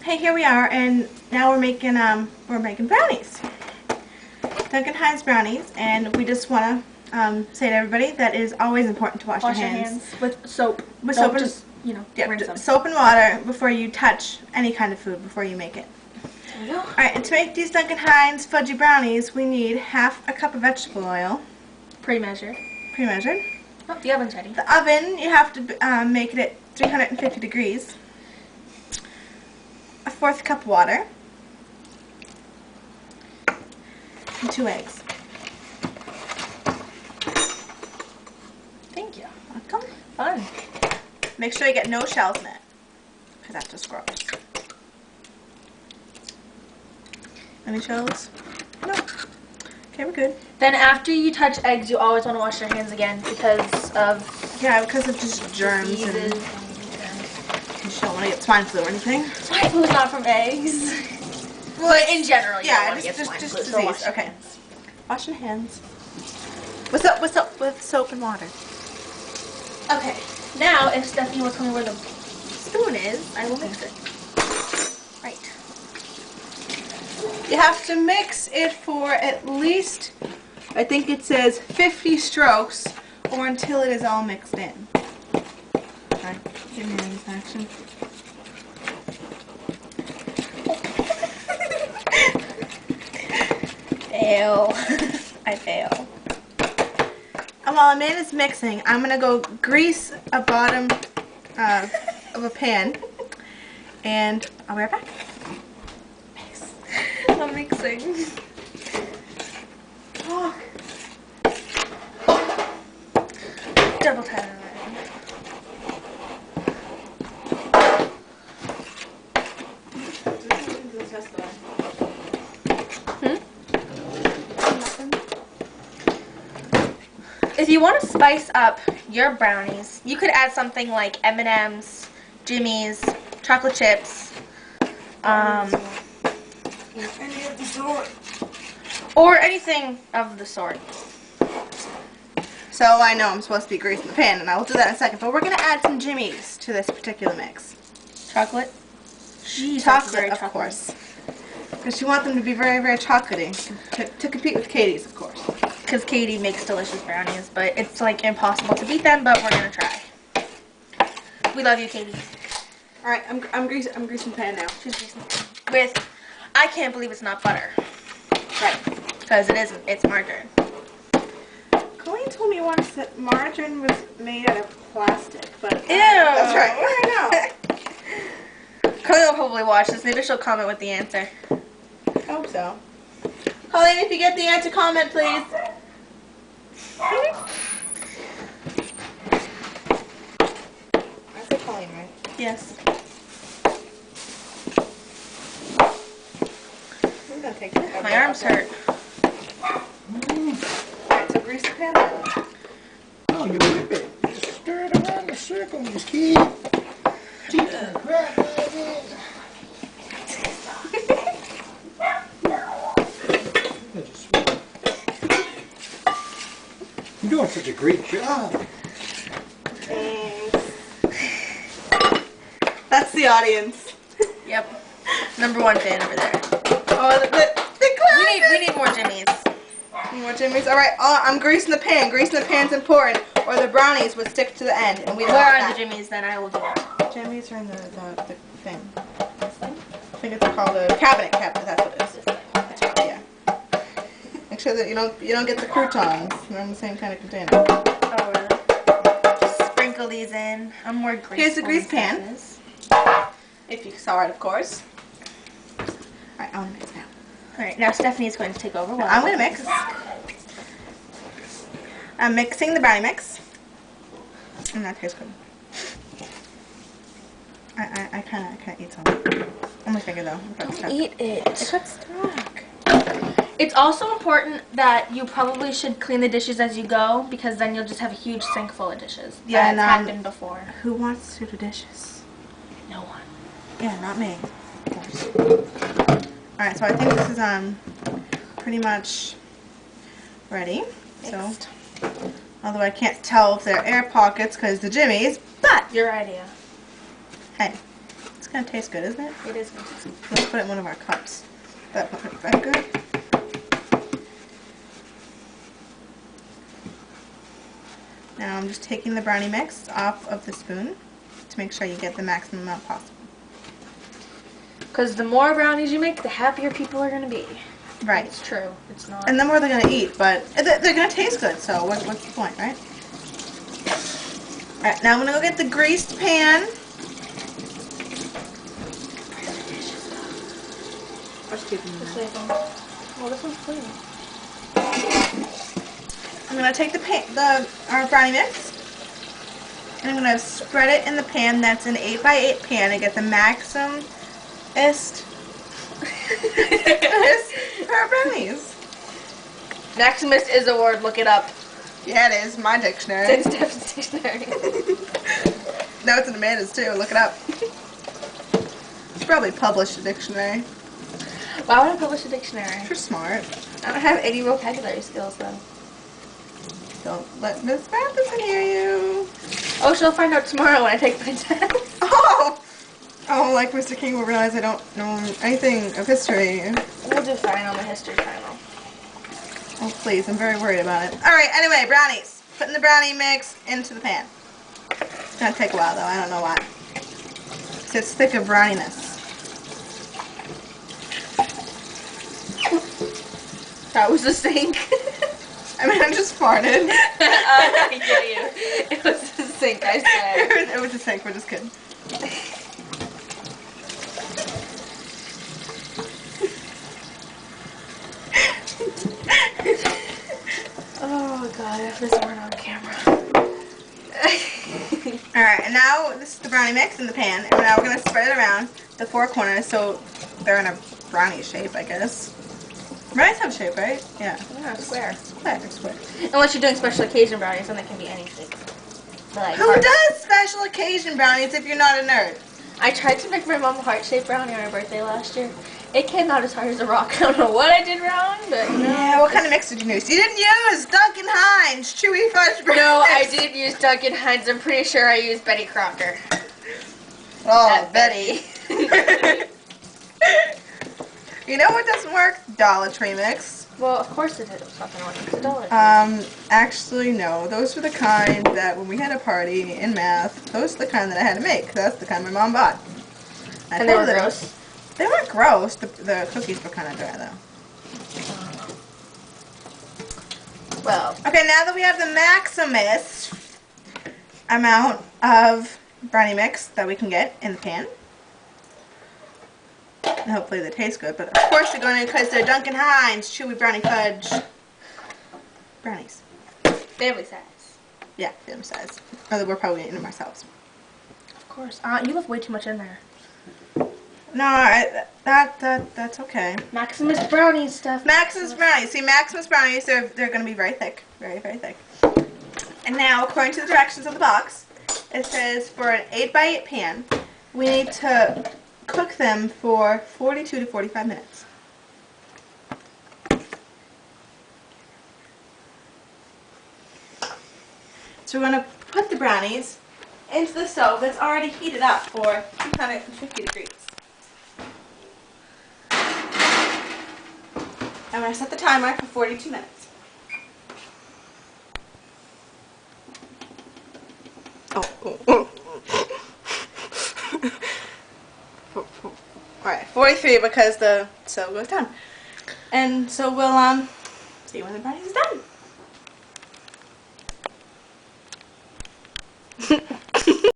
Hey, here we are, and now we're making brownies. Duncan Hines brownies, and we just want to say to everybody that it is always important to wash your hands with soap. With soap, and just rinse them. soap and water before you touch any kind of food before you make it. There we go. All right, and to make these Duncan Hines fudgy brownies, we need ½ a cup of vegetable oil. Pre-measured. Pre-measured. Oh, the oven's ready. The oven, you have to make it at 350 degrees. ¼ cup water. And 2 eggs. Thank you. Welcome. Fun. Make sure you get no shells in it, because that's just gross. Any shells? No. Okay, we're good. Then after you touch eggs, you always want to wash your hands again because of just germs diseases. You don't want to get swine flu or anything. Swine flu is not from eggs. Well, in general, you don't want to get swine flu. Just So disease. wash your Okay. hands. Wash your hands. With soap and water. Okay. Now, if Stephanie will tell me where the spoon is, I will mix it. Right. You have to mix it for at least, I think it says 50 strokes, or until it is all mixed in. Alright, give me this action. Fail. I fail. And while Amanda's mixing, I'm going to go grease a bottom of a pan, and I'll be right back. I'm mixing. Oh. Double time. If you want to spice up your brownies, you could add something like M&M's, Jimmy's, chocolate chips, or anything of the sort. So I know I'm supposed to be greasing the pan, and I will do that in a second, but we're going to add some Jimmy's to this particular mix. Chocolate? Jeez, Chocolate, of course. Because you want them to be very, very chocolatey, to compete with Katie's, of course. Because Katie makes delicious brownies, but it's like impossible to beat them, but we're going to try. We love you, Katie. Alright, I'm greasing the pan now. She's greasing with, I can't believe it's not butter. Right. Because it isn't, it's margarine. Colleen told me once that margarine was made out of plastic, but... Ew! That's right, I know. Colleen will probably watch this. Maybe she'll comment with the answer. I hope so. Colleen, if you get the answer, comment, please. I said Colleen, right? Yes. I'm gonna take this. My arms hurt. Alright, so grease the pan. Oh, you whip it. Just stir it around the circle. Just keep You're doing such a great job. Thanks. That's the audience. Yep. #1 fan over there. Oh, the classic. We need more Jimmy's. More Jimmy's. All right. Oh, I'm greasing the pan. Greasing the pan's important, or the brownies would stick to the end, and we don't Where want are that. the Jimmy's? Then I will do it. Jimmy's are in the thing. This thing? I think it's called a cabinet. That's what it is. That's right, yeah. Make sure that you don't get the croutons. They're in the same kind of container. Oh, really? Just sprinkle these in. I'm more graceful. Here's the grease pan. If you saw it, of course. All right, I want to mix now. All right, now Stephanie's going to take over. I'm going to mix. I'm mixing the brownie mix. And that tastes good. I kind of eat some. I'm going to figure though. Don't eat it. It got stuck. It's also important that you probably should clean the dishes as you go, because then you'll just have a huge sink full of dishes. Yeah, That's happened before. Who wants to do dishes? No one. Yeah, not me. Alright, so I think this is pretty much ready. Mixed. So, although I can't tell if they're air pockets because the Jimmy's, but Your idea. hey, it's gonna taste good, isn't it? It is going to taste good. Let's put it in one of our cups. That good. Now I'm just taking the brownie mix off of the spoon to make sure you get the maximum amount possible. Because the more brownies you make, the happier people are going to be. Right. It's true. It's not. And the more they're going to eat, but they're going to taste good, so what's the point, right? Alright, now I'm going to go get the greased pan. What's keeping This way, well, this one's clean. I'm going to take our brownie mix, and I'm going to spread it in the pan that's an 8x8 pan and get the maximist for our brownies. Maximus is a word. Look it up. Yeah, it is. My dictionary. It's Steph's dictionary. No, it's in Amanda's too. Look it up. She probably published a dictionary. Why would I publish a dictionary? You're smart. I don't have any vocabulary skills, though. Don't let Miss Matheson hear you. Oh, she'll find out tomorrow when I take my test. Oh, like Mr. King will realize I don't know anything of history. We'll do fine on the History Channel. Oh, please, I'm very worried about it. Alright, anyway, brownies. Putting the brownie mix into the pan. It's gonna take a while, though. I don't know why. So it's thick of browniness. That was the sink. I mean, I just farted. I get you. It was the sink, I said. It was a sink, we're just kidding. Oh god, if this weren't on camera. Alright, and now this is the brownie mix in the pan, and now we're going to spread it around the four corners so they're in a brownie shape, I guess. Brownies have shape, right? Yeah. Yeah, square. Square. Unless you're doing special occasion brownies, then they can be any shape. Like Who does special occasion brownies if you're not a nerd? I tried to make my mom a heart-shaped brownie on her birthday last year. It came out as hard as a rock. I don't know what I did wrong, but you know. Yeah, what kind of mix did you use? You didn't use Duncan Hines Chewy Fudge Brownies. No, I didn't use Duncan Hines. I'm pretty sure I used Betty Crocker. Oh, Betty. You know what doesn't work? Dollar Tree mix. Well, of course it is. It's not gonna work. It's a Dollar Tree. Actually, no. Those were the kind that when we had a party in math, those are the kind that I had to make. That's the kind my mom bought. And they were gross? They weren't gross. The cookies were kind of dry, though. Well. Okay, now that we have the maximist amount of brownie mix that we can get in the pan, and hopefully they taste good, but of course they're going to because they're Duncan Hines Chewy Brownie Fudge brownies. Family size. Yeah, family size. Or we're probably eating them ourselves. Of course. You left way too much in there. No, that's okay. Maximus brownies stuff. Maximus brownies. See, Maximus brownies, they're going to be very thick. Very, very thick. And now, according to the directions on the box, it says for an 8x8 pan, we need to cook them for 42 to 45 minutes. So we're going to put the brownies into the stove that's already heated up for 250 degrees. I'm going to set the timer for 42 minutes. Alright, 43 because the stove goes down. And so we'll see when the brownies is done.